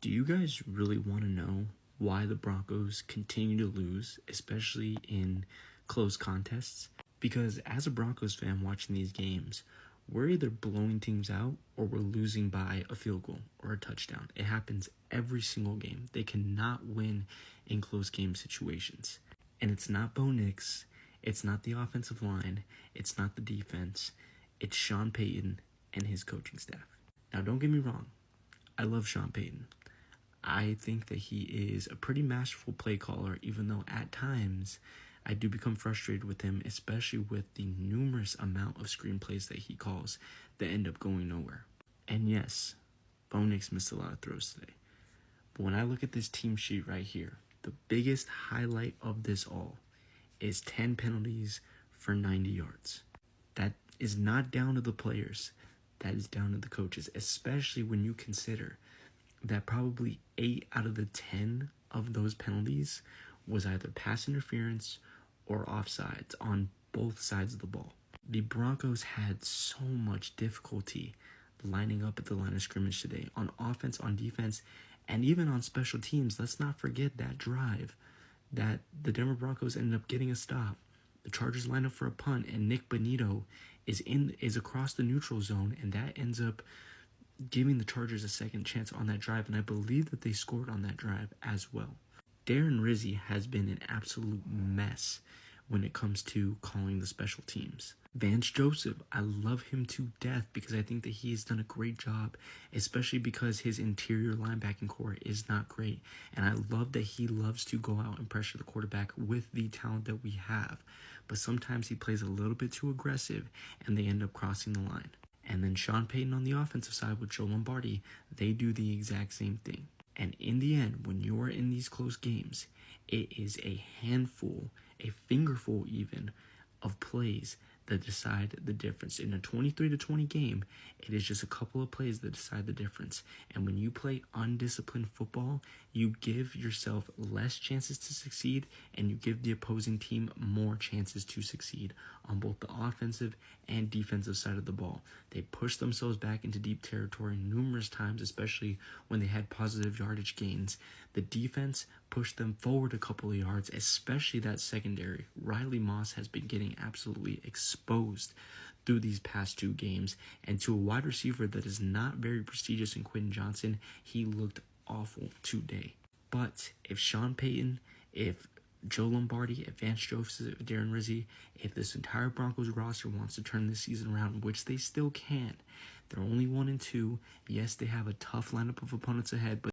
Do you guys really want to know why the Broncos continue to lose, especially in close contests? Because as a Broncos fan watching these games, we're either blowing teams out or we're losing by a field goal or a touchdown. It happens every single game. They cannot win in close game situations. And it's not Bo Nix, it's not the offensive line, it's not the defense, it's Sean Payton and his coaching staff. Now, don't get me wrong, I love Sean Payton. I think that he is a pretty masterful play caller, even though at times I do become frustrated with him, especially with the numerous amount of screenplays that he calls that end up going nowhere. And yes, Bo Nix missed a lot of throws today. But when I look at this team sheet right here, the biggest highlight of this all is 10 penalties for 90 yards. That is not down to the players. That is down to the coaches, especially when you consider that probably 8 out of the 10 of those penalties was either pass interference or offsides on both sides of the ball. The Broncos had so much difficulty lining up at the line of scrimmage today on offense, on defense, and even on special teams. Let's not forget that drive that the Denver Broncos ended up getting a stop. The Chargers line up for a punt, and Nick Bonito is across the neutral zone, and that ends up giving the Chargers a second chance on that drive, and I believe that they scored on that drive as well. Darren Rizzi has been an absolute mess when it comes to calling the special teams. Vance Joseph, I love him to death because I think that he has done a great job, especially because his interior linebacking core is not great. And I love that he loves to go out and pressure the quarterback with the talent that we have. But sometimes he plays a little bit too aggressive and they end up crossing the line. And then Sean Payton on the offensive side with Joe Lombardi, they do the exact same thing. And in the end, when you're in these close games, it is a handful, a fingerful even, of plays that decide the difference. In a 23-20 game, it is just a couple of plays that decide the difference. And when you play undisciplined football, you give yourself less chances to succeed and you give the opposing team more chances to succeed on both the offensive and defensive side of the ball. They push themselves back into deep territory numerous times, especially when they had positive yardage gains. The defense pushed them forward a couple of yards, especially that secondary. Riley Moss has been getting absolutely exposed through these past two games, and to a wide receiver that is not very prestigious in Quentin Johnson, he looked awful today. But if Sean Payton, if Joe Lombardi, if Vance Joseph, if Darren Rizzi, if this entire Broncos roster wants to turn this season around, which they still can, they're only 1-2. Yes, they have a tough lineup of opponents ahead, but